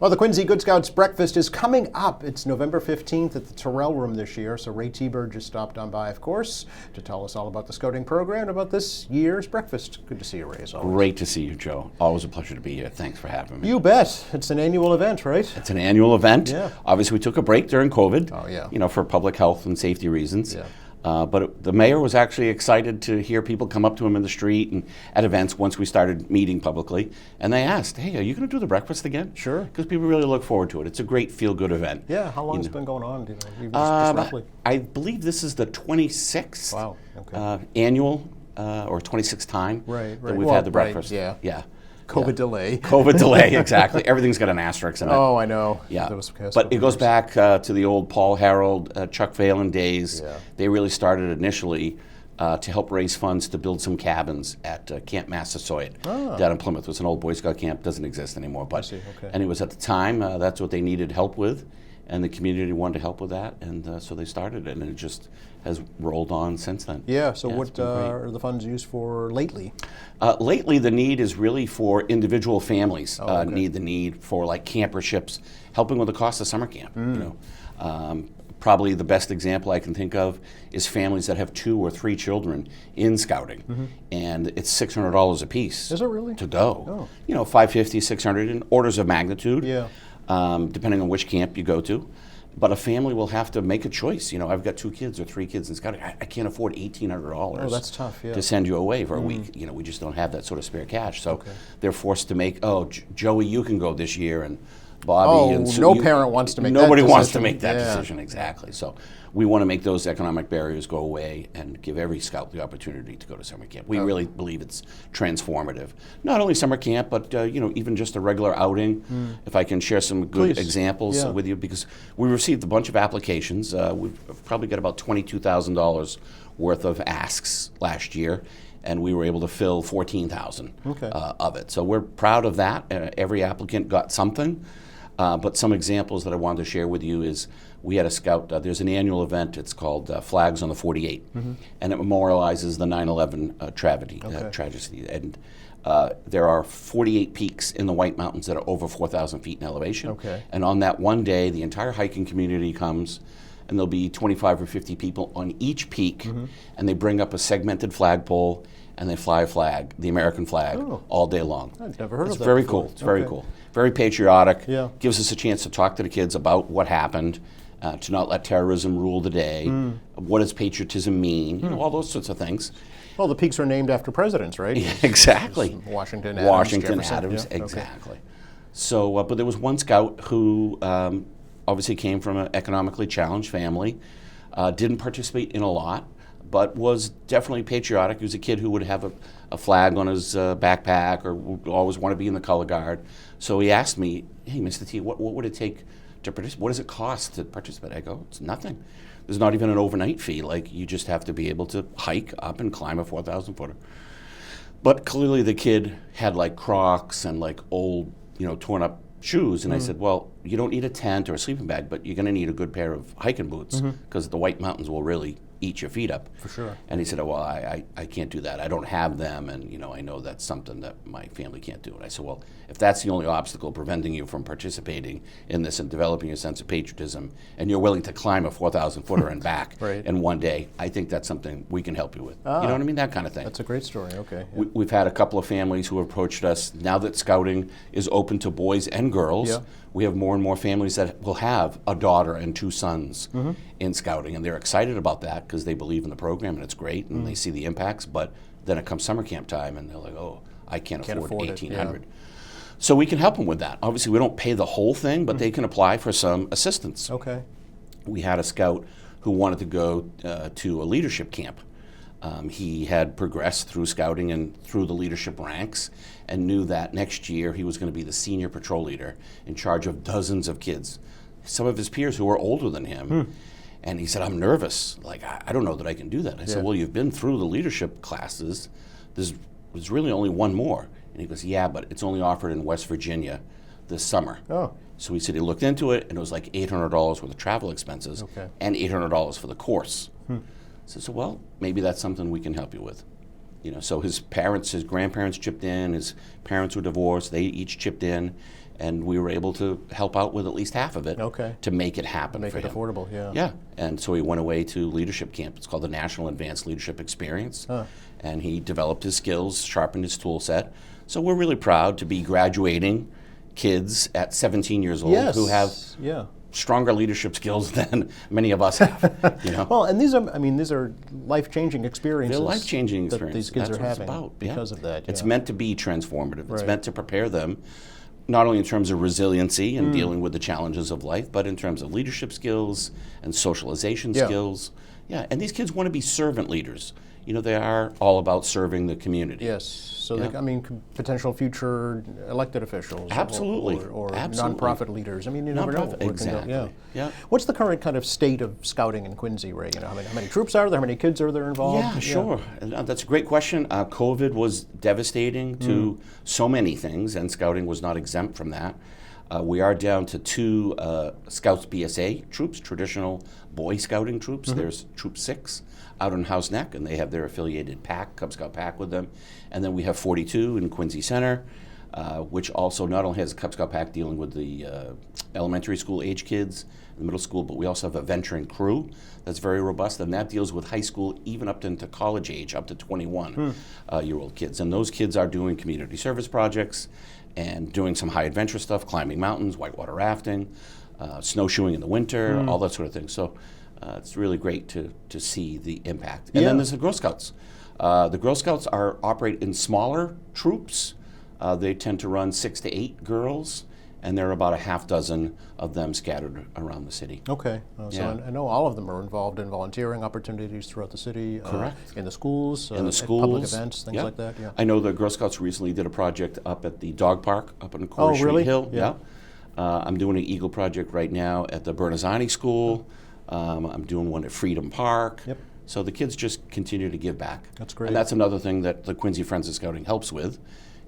Well, the Quincy Good Scouts Breakfast is coming up. It's November 15th at the Terrell Room this year. So Ray T-Bird just stopped on by, of course, to tell us all about the scouting program and about this year's breakfast. Good to see you, Ray, as always. Great to see you, Joe. Always a pleasure to be here. Thanks for having me. You bet. It's an annual event, right? It's an annual event. Yeah. Obviously, we took a break during COVID. Oh, yeah. You know, for public health and safety reasons. Yeah. But the mayor was actually excited to hear people come up to him in the street and at events once we started meeting publicly. And they asked, hey, are you going to do the breakfast again? Sure. Because people really look forward to it. It's a great feel-good event. Yeah. How long has it been going on? Do you know? Just roughly. I believe this is the 26th Wow. Okay. annual or 26th time Right. that we've Well, had the breakfast. right, yeah. Yeah. COVID delay. COVID delay, exactly. Everything's got an asterisk in it. Oh, I know. Yeah, Those past but couple it goes years. back to the old Paul Harold, Chuck Phelan days. Yeah. They really started initially to help raise funds to build some cabins at Camp Massasoit down in Plymouth. It was an old Boy Scout camp, doesn't exist anymore. But see, okay. and it was at the time that's what they needed help with, and the community wanted to help with that, and so they started it, and it just has rolled on since then. Yeah. So it's what been great. are the funds used for lately? Lately, the need is really for individual families. okay. Need for like camperships, helping with the cost of summer camp. You know, probably the best example I can think of is families that have 2 or 3 children in scouting, and it's $600 a piece. Is it really? To go? Oh. You know, $550, $600 in orders of magnitude. Yeah. Depending on which camp you go to. But a family will have to make a choice. You know, I've got 2 kids or 3 kids in scouting. I can't afford $1,800 Oh, that's tough. Yeah. to send you away for a week. You know, we just don't have that sort of spare cash. So they're forced to make, Joey, you can go this year, and Bobby. Oh, and Sue, no parent wants to make that Nobody wants to decision. make that Yeah. decision, exactly. So we want to make those economic barriers go away and give every scout the opportunity to go to summer camp. We really believe it's transformative. Not only summer camp, but even just a regular outing. If I can share some good Please. examples Yeah. with you, because we received a bunch of applications. We've probably got about $22,000 worth of asks last year, and we were able to fill 14,000 of it. So we're proud of that. Every applicant got something. But some examples that I wanted to share with you is we had a scout, there's an annual event, it's called Flags on the 48, and it memorializes the 9/11 tragedy. And there are 48 peaks in the White Mountains that are over 4,000 feet in elevation. Okay. And on that one day, the entire hiking community comes, and there'll be 25 or 50 people on each peak, and they bring up a segmented flagpole, and they fly a flag, the American flag, all day long. I've never heard It's of that very before. cool. It's very Okay. cool. Very patriotic. Yeah. Gives us a chance to talk to the kids about what happened, to not let terrorism rule the day. What does patriotism mean? You know, all those sorts of things. Well, the peaks are named after presidents, right? Exactly. Washington, Adams, Jefferson. Adams, Yeah, okay. exactly. So, but there was one scout who obviously came from an economically challenged family, didn't participate in a lot, but was definitely patriotic. He was a kid who would have a flag on his backpack or would always want to be in the color guard. So he asked me, hey, Mr. T, what would it take to participate? What does it cost to participate? I go, it's nothing. There's not even an overnight fee. Like, you just have to be able to hike up and climb a 4,000 footer. But clearly the kid had like Crocs and like old, torn up shoes. And I said, well, you don't need a tent or a sleeping bag, but you're going to need a good pair of hiking boots because the White Mountains will really eat your feet up. For sure. And he said, oh, well, I can't do that. I don't have them, and I know that's something that my family can't do. And I said, well, if that's the only obstacle preventing you from participating in this and developing a sense of patriotism, and you're willing to climb a 4,000 footer and back Right. in one day, I think that's something we can help you with. You know what I mean? That kind of thing. That's a great story. Okay. Yeah. We've had a couple of families who have approached us. Now that scouting is open to boys and girls, Yeah. we have more and more families that will have a daughter and 2 sons in scouting, and they're excited about that because they believe in the program and it's great and they see the impacts. But then it comes summer camp time and they're like, oh, I can't afford afford it, $1,800. So we can help them with that. Obviously, we don't pay the whole thing, but they can apply for some assistance. Okay. We had a scout who wanted to go to a leadership camp. He had progressed through scouting and through the leadership ranks and knew that next year he was going to be the senior patrol leader in charge of dozens of kids, some of his peers who were older than him. And he said, I'm nervous. Like, I don't know that I can do that. I said, well, you've been through the leadership classes. There's really only one more. And he goes, yeah, but it's only offered in West Virginia this summer. Oh. So he said he looked into it, and it was like $800 worth of travel expenses and $800 for the course. So I said, well, maybe that's something we can help you with. So his grandparents chipped in, his parents were divorced, they each chipped in, and we were able to help out with at least half of it Okay. to make it happen Make for it him. affordable, yeah. Yeah, and so he went away to leadership camp. It's called the National Advanced Leadership Experience, and he developed his skills, sharpened his tool set. So we're really proud to be graduating kids at 17 years old Yes. who have Yeah. stronger leadership skills than many of us have. You know, Well, and these are life-changing experiences. they're life-changing that experiences. these kids That's are what it's having about. because of that. It's yeah. meant to be transformative. It's Right. meant to prepare them, not only in terms of resiliency and dealing with the challenges of life, but in terms of leadership skills and socialization Yeah. skills. Yeah, and these kids want to be servant leaders. You know, they are all about serving the community. Yes. So, Yeah. potential future elected officials. Absolutely. Or Absolutely. nonprofit leaders. I mean, you never know. Nonprofit, what can go- exactly. Yeah. Yeah. What's the current kind of state of scouting in Quincy, Ray? How many troops are there? How many kids are there involved? Yeah, sure. That's a great question. COVID was devastating to so many things, and scouting was not exempt from that. We are down to 2 Scouts BSA troops, traditional Boy Scouting troops. There's Troop 6 out in House Neck, and they have their affiliated pack, Cub Scout pack with them. And then we have 42 in Quincy Center, which also not only has a Cub Scout pack dealing with the elementary school age kids, the middle school, but we also have a venturing crew that's very robust, and that deals with high school, even up into college age, up to 21-year-old kids. And those kids are doing community service projects and doing some high adventure stuff, climbing mountains, whitewater rafting, snowshoeing in the winter, all that sort of thing. So it's really great to see the impact. And Yeah. then there's the Girl Scouts. The Girl Scouts operate in smaller troops. They tend to run 6 to 8 girls, and there are about a half dozen of them scattered around the city. Okay. So Yeah. I know all of them are involved in volunteering opportunities throughout the city. Correct. In the schools. In the at schools, public events, things yeah. like that. Yeah. I know the Girl Scouts recently did a project up at the dog park up in Corey Street really? Hill. Yeah. I'm doing an Eagle project right now at the Bernazzani School. I'm doing one at Freedom Park. Yep. So the kids just continue to give back. That's great. And that's another thing that the Quincy Friends of Scouting helps with.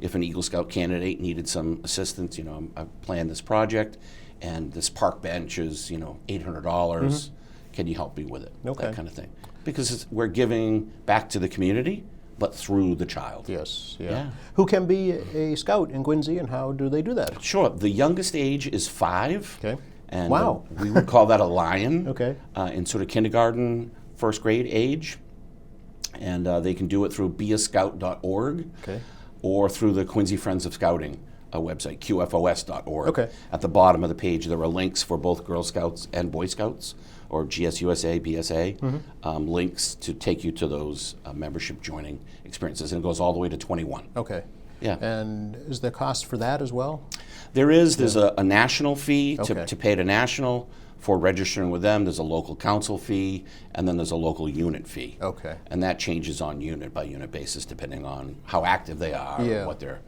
If an Eagle Scout candidate needed some assistance, I've planned this project, and this park bench is, $800. Can you help me with it? Okay. That kind of thing. Because we're giving back to the community, but through the child. Yes. Yeah. Yeah. Who can be a scout in Quincy, and how do they do that? Sure. The youngest age is 5. Okay. And Wow. we would call that a lion. Okay. In sort of kindergarten, first grade age. And they can do it through beascout.org. Okay. Or through the Quincy Friends of Scouting website, qfos.org. Okay. At the bottom of the page, there are links for both Girl Scouts and Boy Scouts, or GSUSA, BSA, links to take you to those membership joining experiences. And it goes all the way to 21. Okay. Yeah. And is there cost for that as well? There's a national fee Okay. to pay to national for registering with them. There's a local council fee, and then there's a local unit fee. Okay. And that changes on unit by unit basis depending on how active they are Yeah. and what their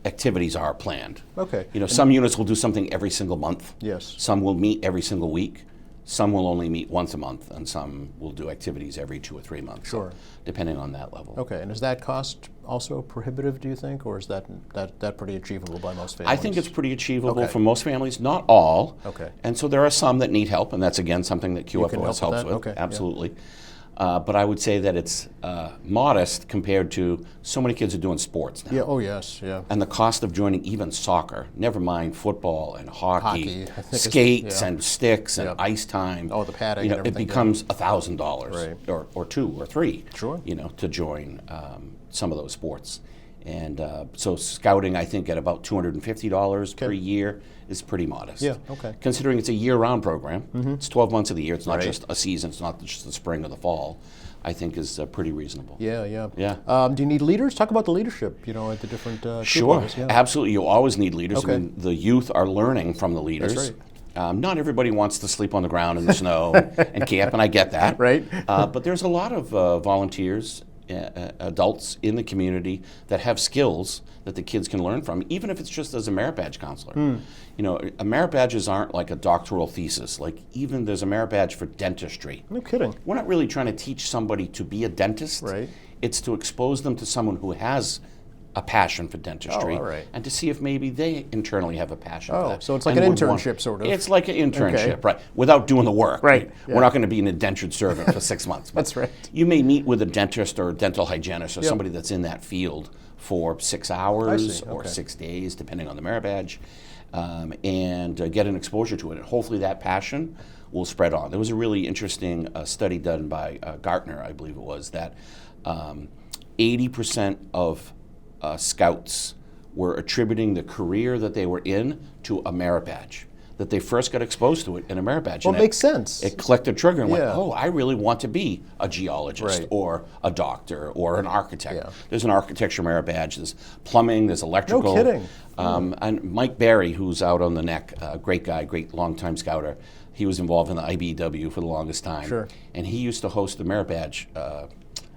activities are planned. Okay. Some units will do something every single month. Yes. Some will meet every single week. Some will only meet once a month, and some will do activities every 2 or 3 months. Sure. Depending on that level. Okay. And is that cost also prohibitive, do you think, or is that pretty achievable by most families? I think it's pretty achievable Okay. for most families, not all. Okay. And so there are some that need help, and that's again something that can help QFOS with helps that? with. Okay, yeah. Absolutely. But I would say that it's modest compared to so many kids are doing sports now. Yeah. Oh yes. Yeah. And the cost of joining even soccer, never mind football and Hockey, I think is- skates yeah. and sticks and Yeah. ice time. Oh, the padding You know, and it everything, yeah. becomes $1,000 Right. or 2 or 3. Sure. To join some of those sports. And so scouting, I think, at about $250 per Okay. year is pretty modest. Yeah, okay. Considering it's a year-round program, it's 12 months of the year. It's not Right. just a season. It's not just the spring or the fall. I think is pretty reasonable. Yeah. Yeah. Yeah. Do you need leaders? Talk about the leadership. At the different. troop Sure, levels, yeah. absolutely. You always need leaders. Okay. I mean, the youth are learning from the leaders. right. Not everybody wants to sleep on the ground in the snow and camp, and I get that. Right. But there's a lot of volunteers, adults in the community that have skills that the kids can learn from, even if it's just as a merit badge counselor. A merit badges aren't like a doctoral thesis. Like even there's a merit badge for dentistry. No kidding. We're not really trying to teach somebody to be a dentist. Right. It's to expose them to someone who has a passion for dentistry, all right. and to see if maybe they internally have a passion for Oh, that. so it's like and an would want- internship, sort of. It's like an internship, Okay. right? Without doing the work. Right, We're yeah. not going to be an indentured servant for 6 months. But That's right. You may meet with a dentist or a dental hygienist or Yep. somebody that's in that field for 6 hours or Okay. 6 days, depending on the merit badge, and get an exposure to it. And hopefully that passion will spread on. There was a really interesting study done by Gartner, I believe it was, that 80% of scouts were attributing the career that they were in to a merit badge. That they first got exposed to it in a merit badge. Well, and it makes sense. It clicked a trigger and went, Yeah. oh, I really want to be a geologist Right. or a doctor or an architect. Yeah. There's an architecture merit badge, there's plumbing, there's electrical. No kidding. And Mike Barry, who's out on the neck, great guy, great longtime scouter, he was involved in the IBW for the longest time. Sure. And he used to host the merit badge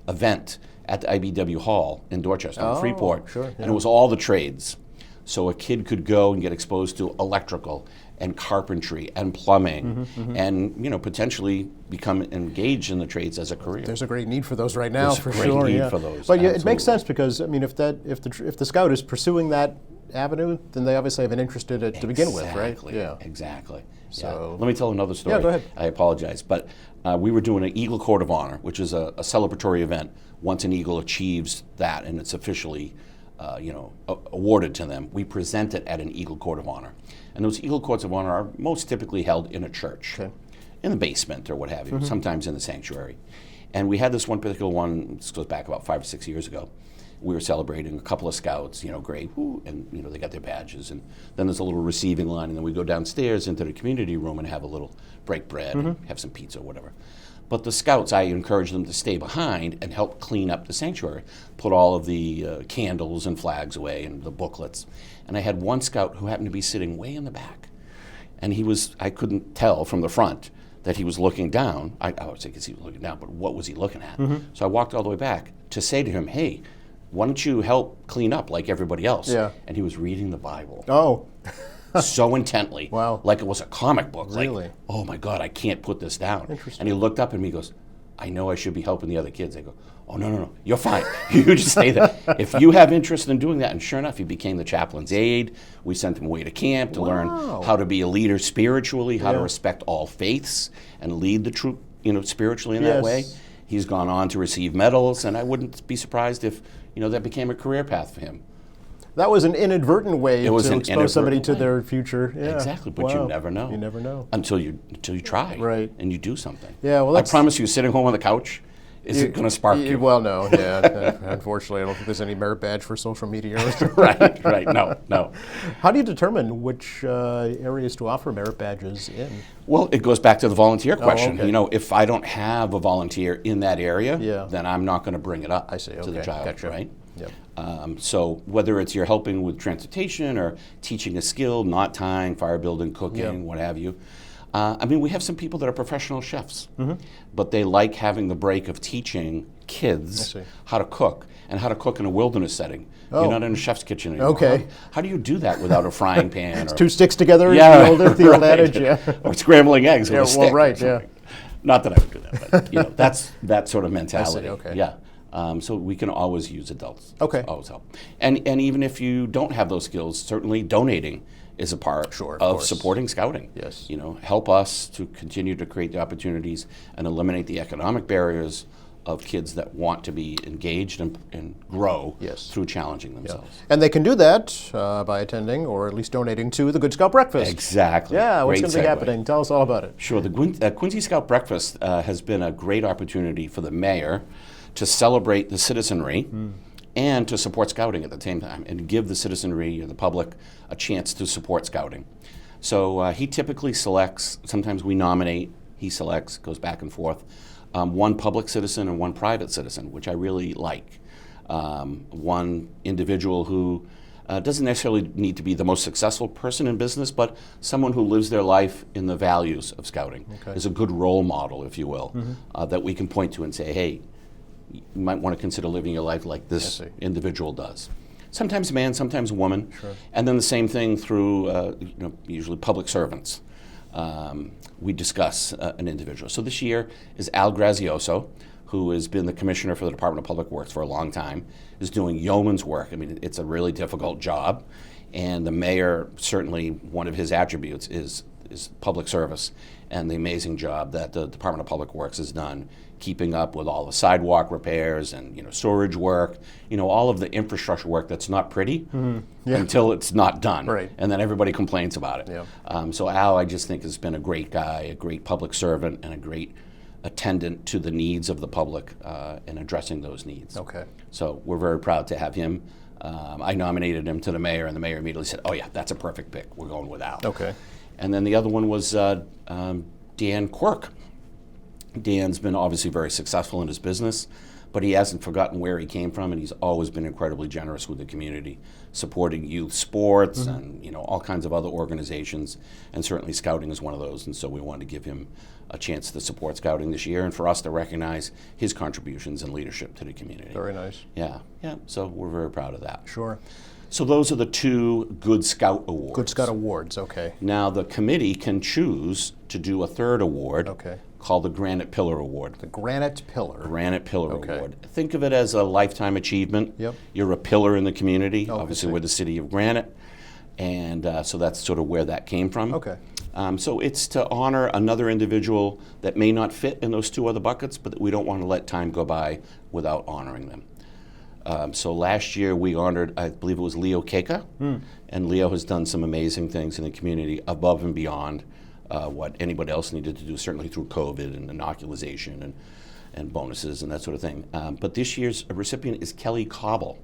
event at the IBW Hall in Dorchester, in Freeport. sure, And it was all the trades. So a kid could go and get exposed to electrical and carpentry and plumbing and potentially become engaged in the trades as a career. There's a great need for those right now, There's a for great sure. need yeah. for those, But yeah, it makes absolutely. sense because I mean, if the scout is pursuing that avenue, then they obviously have an interest in it to begin with, right? Exactly, Yeah. Exactly. So- Let me tell another story. Yeah, go ahead. I apologize, but we were doing an Eagle Court of Honor, which is a celebratory event. Once an Eagle achieves that and it's officially awarded to them, we present it at an Eagle Court of Honor. And those Eagle Courts of Honor are most typically held in a church, Okay. in the basement or what have you, sometimes in the sanctuary. And we had this one particular one, this goes back about 5 or 6 years ago. We were celebrating a couple of scouts, great, woo, and they got their badges. And then there's a little receiving line, and then we go downstairs into the community room and have a little break bread and have some pizza or whatever. But the scouts, I encouraged them to stay behind and help clean up the sanctuary, put all of the candles and flags away and the booklets. And I had one scout who happened to be sitting way in the back. And I couldn't tell from the front that he was looking down. I was thinking he was looking down, but what was he looking at? So I walked all the way back to say to him, hey, why don't you help clean up like everybody else? Yeah. And he was reading the Bible Oh, so intently, Wow. like it was a comic book. Really? Like, oh my God, I can't put this down. Interesting. And he looked up at me and goes, I know I should be helping the other kids. I go, oh, no, you're fine. You just stay there. If you have interest in doing that, and sure enough, he became the chaplain's aide. We sent him away to camp to learn Wow. how to be a leader spiritually, how to Yeah. respect all faiths, and lead the troop, spiritually in Yes. that way. He's gone on to receive medals, and I wouldn't be surprised if, that became a career path for him. that was an inadvertent way was to an expose somebody inadvertent to way. their future. Yeah. Exactly, but Wow. you never know. You never know. Until you try. Right. And you do something. Yeah, well, I that's- promise you, sitting home on the couch isn't going to spark you. Well, no, yeah. Unfortunately, I don't think there's any merit badge for social media. right, no. How do you determine which areas to offer merit badges in? Well, it goes back to the volunteer question. okay. If I don't have a volunteer in that area, Yeah. then I'm not going to bring it up I see, to the okay, child, gotcha. right? Yep. So whether it's you're helping with transportation or teaching a skill, knot tying, fire building, cooking, Yeah. what have you. We have some people that are professional chefs, Mm-hmm. but they like having the break of teaching kids see. how to cook and how to cook in a wilderness setting. Oh. You're not in a chef's kitchen anymore. Okay. How do you do that without a frying pan? Or, Two sticks together, yeah, the old right. adage, yeah. Or scrambling eggs with Yeah, a well, stick. or right, yeah. something. Not that I would do that, but that's that sort of mentality. okay. Yeah. So we can always use adults. Okay. Always help. And even if you don't have those skills, certainly donating is a part Sure, of of course. supporting scouting. Yes. Help us to continue to create the opportunities and eliminate the economic barriers of kids that want to be engaged and grow Yes. through challenging themselves. And they can do that by attending or at least donating to the Good Scout Breakfast. Exactly. Yeah, what's Great going to be segue. happening? Tell us all about it. Sure. The Quincy Scout Breakfast has been a great opportunity for the mayor to celebrate the citizenry and to support scouting at the same time and give the citizenry and the public a chance to support scouting. So he typically selects, sometimes we nominate, he selects, goes back and forth, one public citizen and one private citizen, which I really like. One individual who doesn't necessarily need to be the most successful person in business, but someone who lives their life in the values of scouting, is a good role model, if you will, that we can point to and say, hey, you might want to consider living your life like this I see. individual does. Sometimes a man, sometimes a woman, and then the same thing through usually public servants. We discuss an individual. So this year is Al Grazioso, who has been the commissioner for the Department of Public Works for a long time, is doing yeoman's work. I mean, it's a really difficult job, and the mayor, certainly one of his attributes is is public service and the amazing job that the Department of Public Works has done keeping up with all the sidewalk repairs and storage work, all of the infrastructure work that's not pretty until it's not done, Right. and then everybody complains about it. Yeah. So Al, I just think, has been a great guy, a great public servant, and a great attendant to the needs of the public and addressing those needs. Okay. So we're very proud to have him. I nominated him to the mayor, and the mayor immediately said, "Oh yeah, that's a perfect pick. We're going with Al." Okay. And then the other one was Dan Quirk. Dan's been obviously very successful in his business, but he hasn't forgotten where he came from, and he's always been incredibly generous with the community, supporting youth sports and all kinds of other organizations, and certainly scouting is one of those. And so we wanted to give him a chance to support scouting this year, and for us to recognize his contributions and leadership to the community. Very nice. Yeah. So we're very proud of that. Sure. So those are the 2 Good Scout Awards. Good Scout Awards. Okay. Now the committee can choose to do a 3rd award. Okay. Called the Granite Pillar Award. The Granite Pillar. Granite Pillar Okay. Award. Think of it as a lifetime achievement. Yep. You're a pillar in the community. Oh, I Obviously, see. we're the city of Granite, and so that's sort of where that came from. Okay. So it's to honor another individual that may not fit in those 2 other buckets, but that we don't want to let time go by without honoring them. So last year we honored, I believe it was Leo Keka, and Leo has done some amazing things in the community above and beyond what anybody else needed to do, certainly through COVID and inoculation and bonuses and that sort of thing. But this year's recipient is Kelly Cobble,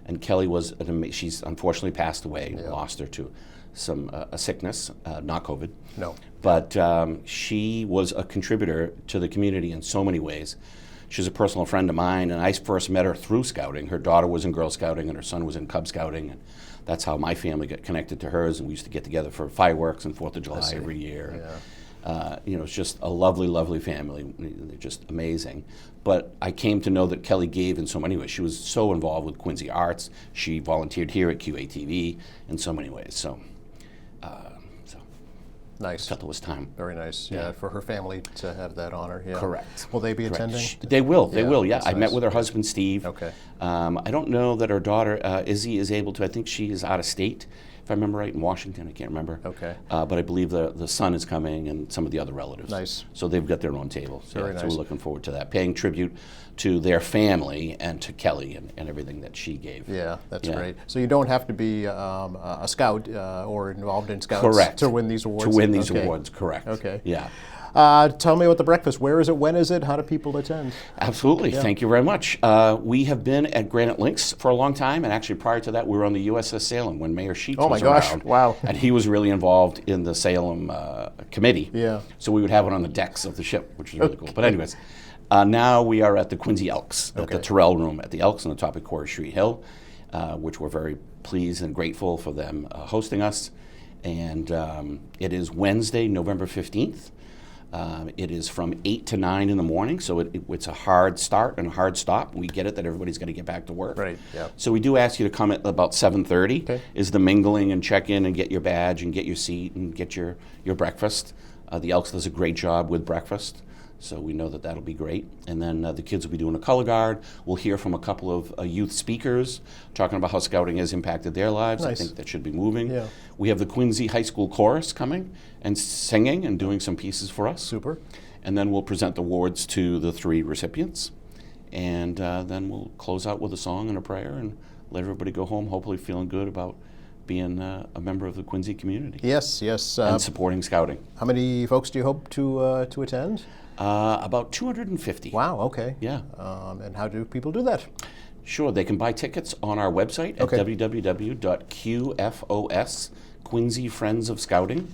and Kelly was she's unfortunately passed away, lost her to some a sickness, not COVID. No. But she was a contributor to the community in so many ways. She's a personal friend of mine, and I first met her through scouting. Her daughter was in Girl Scouting, and her son was in Cub Scouting, and that's how my family got connected to hers. And we used to get together for fireworks and 4th of July every year. Yeah. It's just a lovely, lovely family. They're just amazing. But I came to know that Kelly gave in so many ways. She was so involved with Quincy Arts. She volunteered here at QATV in so many ways. So Nice. felt it was time. Very nice. Yeah. For her family to have that honor. Yeah. Correct. Will they be Correct. attending? They will. They Yeah, will. Yeah, that's I met nice. with her husband Steve. Okay. I don't know that her daughter Izzy is able to. I think she is out of state, if I remember right, in Washington. I can't remember. Okay. But I believe the son is coming and some of the other relatives. Nice. So they've got their own table. So, Very so nice. we're looking forward to that, paying tribute to their family and to Kelly and everything that she gave. Yeah, that's Yeah. great. So you don't have to be a scout or involved in scouts Correct. to win these awards? To win these Okay. awards, correct. Okay. Yeah. Tell me about the breakfast. Where is it? When is it? How do people attend? Absolutely. Thank you very much. We have been at Granite Links for a long time, and actually prior to that, we were on the USS Salem when Mayor Sheets Oh my was gosh, around. wow. And he was really involved in the Salem committee. Yeah. So we would have it on the decks of the ship, which was really cool. But anyways, now we are at the Quincy Elks, at the Okay. Terrell Room at the Elks on the top of Corey Street Hill, which we're very pleased and grateful for them hosting us. And it is Wednesday, November 15th. It is from 8 to 9 in the morning, so it's a hard start and a hard stop. We get it that everybody's going to get back to work. Right, yeah. So we do ask you to come at about 7:30 Okay. is the mingling and check in and get your badge and get your seat and get your breakfast. The Elks does a great job with breakfast, so we know that that'll be great. And then the kids will be doing a color guard. We'll hear from a couple of youth speakers talking about how scouting has impacted their lives. Nice. I think that should be moving. Yeah. We have the Quincy High School Chorus coming and singing and doing some pieces for us. Super. And then we'll present the awards to the 3 recipients. And then we'll close out with a song and a prayer and let everybody go home, hopefully feeling good about being a member of the Quincy community Yes, yes. and supporting scouting. How many folks do you hope to attend? About 250. Wow, okay. Yeah. And how do people do that? Sure, they can buy tickets on our website at Okay. www.QFOS, Quincy Friends of Scouting,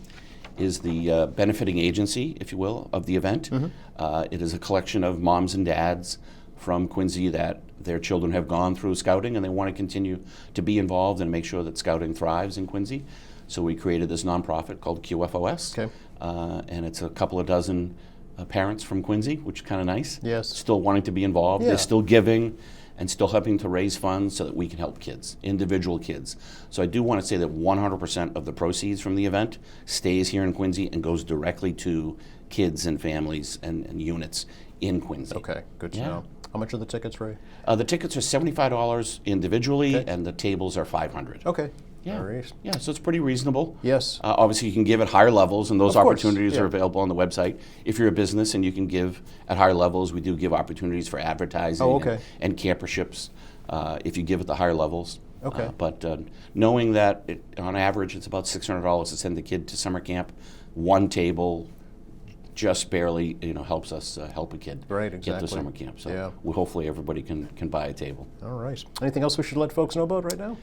is the benefiting agency, if you will, of the event. It is a collection of moms and dads from Quincy that their children have gone through scouting and they want to continue to be involved and make sure that scouting thrives in Quincy. So we created this nonprofit called QFOS, Okay. and it's a couple of dozen parents from Quincy, which is kind of nice. Yes. Still wanting to be involved. Yeah. They're still giving and still helping to raise funds so that we can help kids, individual kids. So I do want to say that 100% of the proceeds from the event stays here in Quincy and goes directly to kids and families and units in Quincy. Okay, good to Yeah. know. How much are the tickets, Ray? The tickets are $75 individually, Okay. and the tables are $500. Okay. Yeah. All right. Yeah, so it's pretty reasonable. Yes. Obviously, you can give at higher levels, and those Of course, opportunities yeah. are available on the website. If you're a business and you can give at higher levels, we do give opportunities for advertising Oh, okay. and camperships if you give at the higher levels. Okay. But knowing that on average it's about $600 to send the kid to summer camp, one table just barely helps us help a kid Right, get exactly. to summer camp. So Yeah. hopefully everybody can buy a table. All right. Anything else we should let folks know about right now?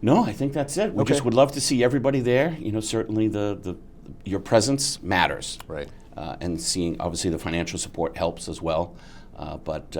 No, I think that's it. We Okay. just would love to see everybody there. Certainly your presence matters. Right. And seeing, obviously, the financial support helps as well. But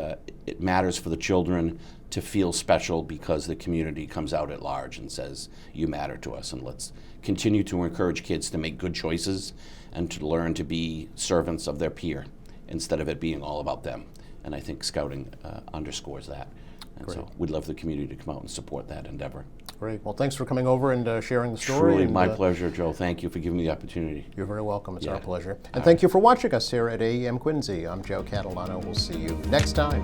it matters for the children to feel special because the community comes out at large and says, you matter to us. And let's continue to encourage kids to make good choices and to learn to be servants of their peer instead of it being all about them. And I think Scouting underscores that. And Great. so we'd love the community to come out and support that endeavor. Great. Well, thanks for coming over and sharing the story. Truly and, my pleasure, Joe. Thank you for giving me the opportunity. You're very welcome. It's Yeah. our pleasure. And thank you for watching us here at AEM Quincy. I'm Joe Catalano. We'll see you next time.